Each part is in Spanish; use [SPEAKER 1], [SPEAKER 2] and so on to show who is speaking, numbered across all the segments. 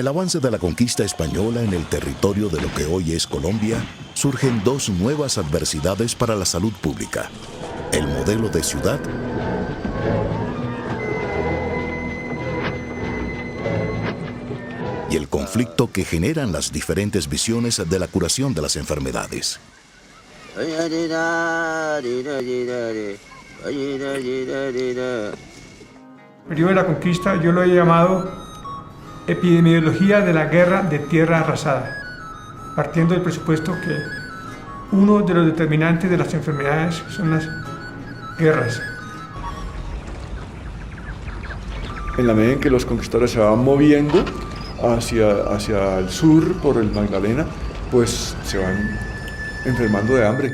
[SPEAKER 1] el avance de la conquista española en el territorio de lo que hoy es Colombia, surgen dos nuevas adversidades para la salud pública: el modelo de ciudad y el conflicto que generan las diferentes visiones de la curación de las enfermedades.
[SPEAKER 2] El periodo de la conquista yo lo he llamado epidemiología de la guerra de tierra arrasada, partiendo del presupuesto que uno de los determinantes de las enfermedades son las guerras.
[SPEAKER 3] En la medida en que los conquistadores se van moviendo hacia el sur por el Magdalena, pues se van enfermando de hambre,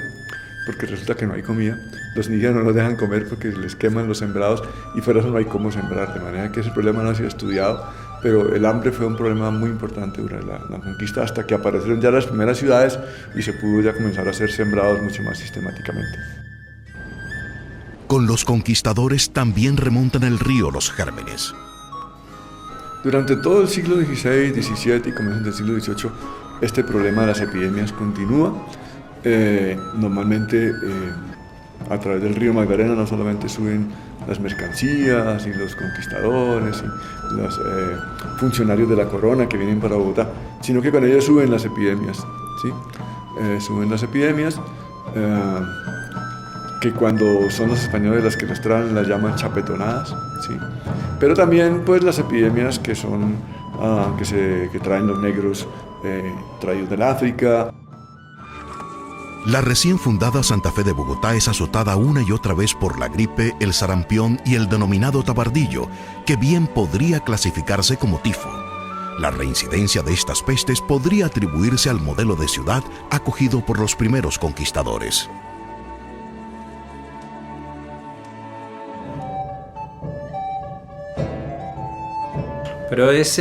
[SPEAKER 3] porque resulta que no hay comida. Los indígenas no los dejan comer porque les queman los sembrados y fuera de eso no hay cómo sembrar, de manera que ese problema no ha sido estudiado, pero el hambre fue un problema muy importante durante la conquista, hasta que aparecieron ya las primeras ciudades y se pudo ya comenzar a hacer sembrados mucho más sistemáticamente.
[SPEAKER 1] Con los conquistadores también remontan el río los gérmenes.
[SPEAKER 3] Durante todo el siglo XVI, XVII y comienzos del siglo XVIII, este problema de las epidemias continúa. Normalmente a través del río Magdalena no solamente suben las mercancías y los conquistadores y los funcionarios de la corona que vienen para Bogotá, sino que con ellos suben las epidemias, ¿sí? Suben las epidemias que cuando son los españoles las que las traen las llaman chapetonadas, ¿sí? Pero también pues las epidemias que son que traen los negros traídos del África.
[SPEAKER 1] La recién fundada Santa Fe de Bogotá es azotada una y otra vez por la gripe, el sarampión y el denominado tabardillo, que bien podría clasificarse como tifo. La reincidencia de estas pestes podría atribuirse al modelo de ciudad acogido por los primeros conquistadores.
[SPEAKER 4] Pero es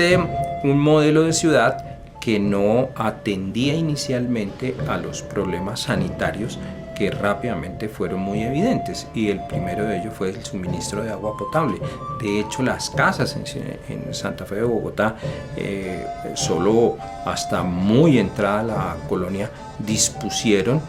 [SPEAKER 4] un modelo de ciudad que no atendía inicialmente a los problemas sanitarios que rápidamente fueron muy evidentes, y el primero de ellos fue el suministro de agua potable. De hecho, las casas en Santa Fe de Bogotá, solo hasta muy entrada la colonia, dispusieron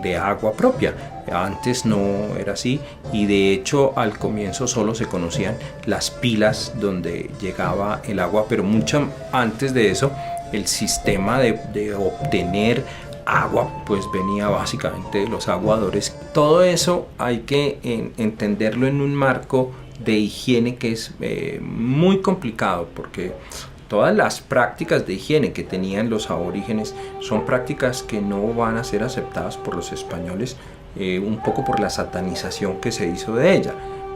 [SPEAKER 4] de agua propia. Antes no era así, y de hecho al comienzo solo se conocían las pilas donde llegaba el agua, pero mucho antes de eso el sistema de obtener agua pues venía básicamente de los aguadores. Todo eso hay que entenderlo en un marco de higiene que es muy complicado, porque todas las prácticas de higiene que tenían los aborígenes son prácticas que no van a ser aceptadas por los españoles, un poco por la satanización que se hizo de ella.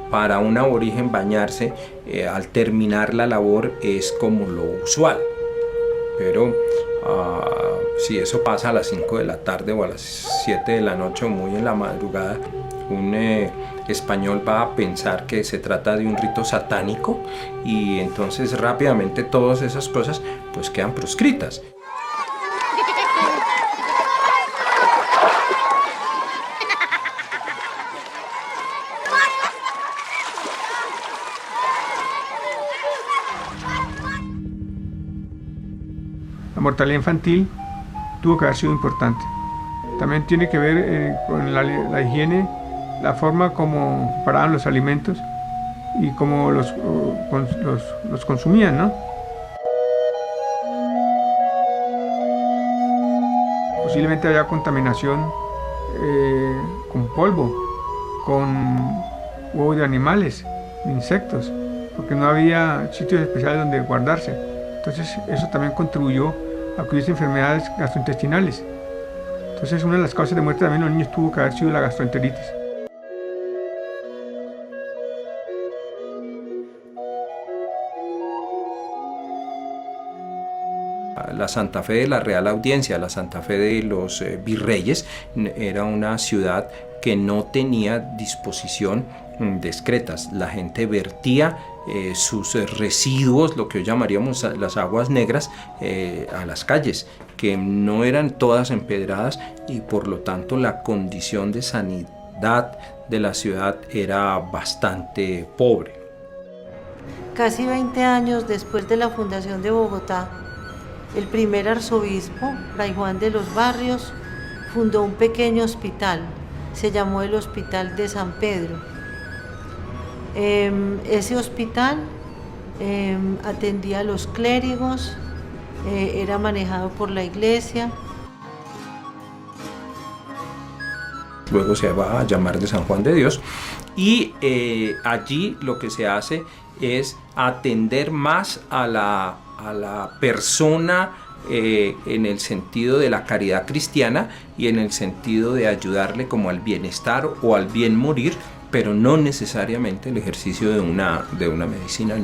[SPEAKER 4] Para un aborigen bañarse al terminar la labor es como lo usual, pero si eso pasa a las 5 de la tarde o a las 7 de la noche o muy en la madrugada, un español va a pensar que se trata de un rito satánico, y entonces rápidamente todas esas cosas pues quedan proscritas.
[SPEAKER 2] La mortalidad infantil tuvo que haber sido importante. También tiene que ver con la higiene, la forma como preparaban los alimentos y cómo los consumían, ¿no? Posiblemente había contaminación con polvo, con huevos de animales, de insectos, porque no había sitios especiales donde guardarse. Entonces eso también contribuyó a que hubiese enfermedades gastrointestinales. Entonces una de las causas de muerte también en los niños tuvo que haber sido la gastroenteritis.
[SPEAKER 4] La Santa Fe de la Real Audiencia, la Santa Fe de los virreyes, era una ciudad que no tenía disposición de excretas. La gente vertía sus residuos, lo que hoy llamaríamos las aguas negras, a las calles, que no eran todas empedradas, y por lo tanto la condición de sanidad de la ciudad era bastante pobre.
[SPEAKER 5] Casi 20 años después de la fundación de Bogotá, el primer arzobispo, Fray Juan de los Barrios, fundó un pequeño hospital, se llamó el Hospital de San Pedro. Ese hospital atendía a los clérigos, era manejado por la iglesia.
[SPEAKER 4] Luego se va a llamar de San Juan de Dios y allí lo que se hace es atender más a la persona en el sentido de la caridad cristiana y en el sentido de ayudarle como al bienestar o al bien morir, pero no necesariamente el ejercicio de una medicina.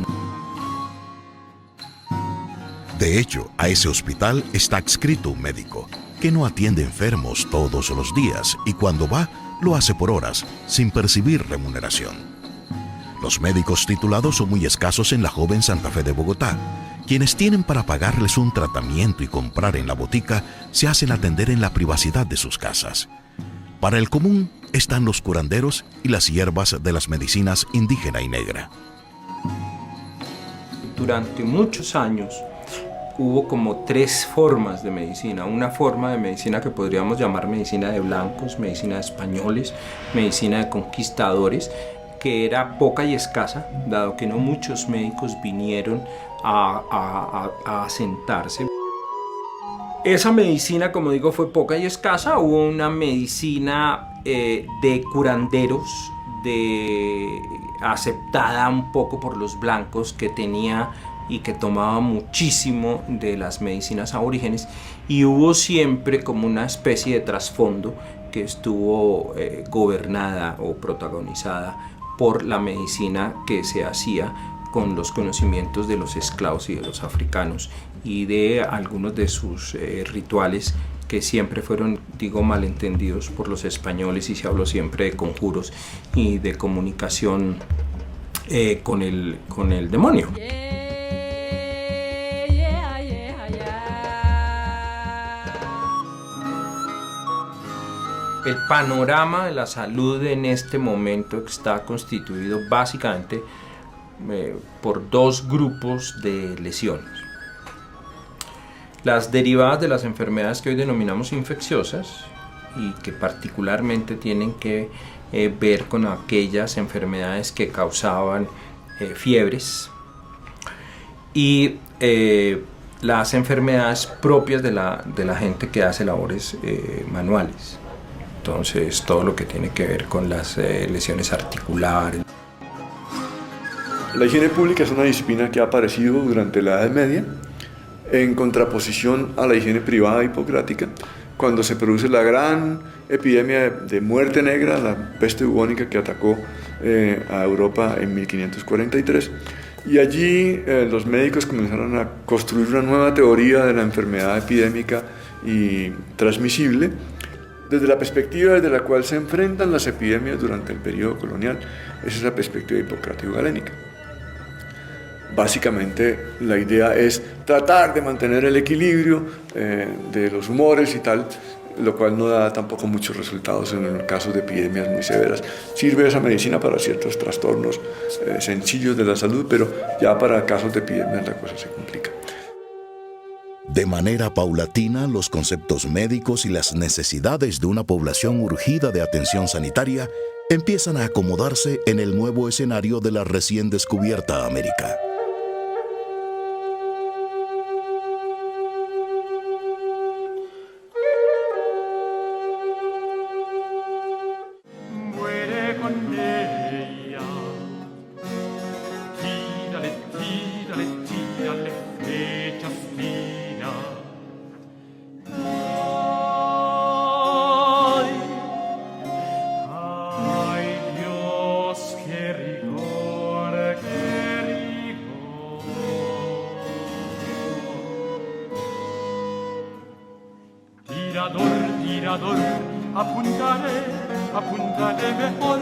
[SPEAKER 1] De hecho, a ese hospital está adscrito un médico que no atiende enfermos todos los días y cuando va, lo hace por horas, sin percibir remuneración. Los médicos titulados son muy escasos en la joven Santa Fe de Bogotá. Quienes tienen para pagarles un tratamiento y comprar en la botica, se hacen atender en la privacidad de sus casas. Para el común están los curanderos y las hierbas de las medicinas indígena y negra.
[SPEAKER 4] Durante muchos años hubo como 3 formas de medicina. Una forma de medicina que podríamos llamar medicina de blancos, medicina de españoles, medicina de conquistadores, que era poca y escasa, dado que no muchos médicos vinieron a asentarse. Esa medicina, como digo, fue poca y escasa. Hubo una medicina de curanderos, aceptada un poco por los blancos, que tenía y que tomaba muchísimo de las medicinas aborígenes, y hubo siempre como una especie de trasfondo que estuvo gobernada o protagonizada por la medicina que se hacía con los conocimientos de los esclavos y de los africanos y de algunos de sus rituales que siempre fueron, digo, malentendidos por los españoles, y se habló siempre de conjuros y de comunicación con el demonio. El panorama de la salud en este momento está constituido básicamente por 2 grupos de lesiones. Las derivadas de las enfermedades que hoy denominamos infecciosas y que particularmente tienen que ver con aquellas enfermedades que causaban fiebres, y las enfermedades propias de la gente que hace labores manuales. Entonces, todo lo que tiene que ver con las lesiones articulares.
[SPEAKER 3] La higiene pública es una disciplina que ha aparecido durante la Edad Media en contraposición a la higiene privada hipocrática, cuando se produce la gran epidemia de muerte negra, la peste bubónica que atacó a Europa en 1543. Y allí los médicos comenzaron a construir una nueva teoría de la enfermedad epidémica y transmisible, desde la perspectiva desde la cual se enfrentan las epidemias durante el periodo colonial. Es esa perspectiva hipocrático-galénica. Básicamente la idea es tratar de mantener el equilibrio de los humores y tal, lo cual no da tampoco muchos resultados en casos de epidemias muy severas. Sirve esa medicina para ciertos trastornos sencillos de la salud, pero ya para casos de epidemias la cosa se complica.
[SPEAKER 1] De manera paulatina, los conceptos médicos y las necesidades de una población urgida de atención sanitaria empiezan a acomodarse en el nuevo escenario de la recién descubierta América.
[SPEAKER 6] Tirador, apuntaré mejor,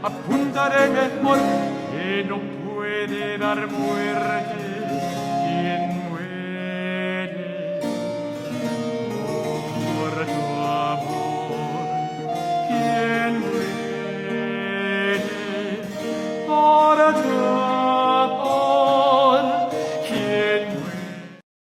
[SPEAKER 6] apuntaré mejor, que no puede dar muerte.